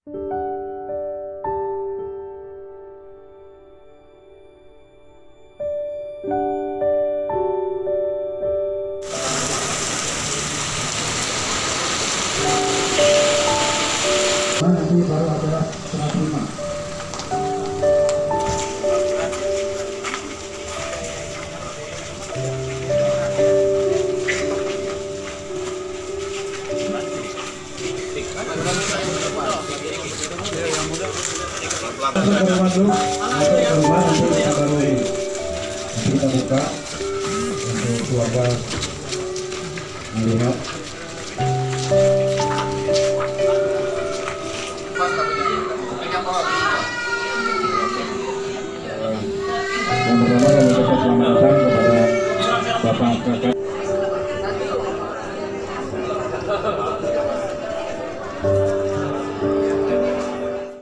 Nanti baru adalah serah terima. Kita buka untuk keluarga melihat. Pas,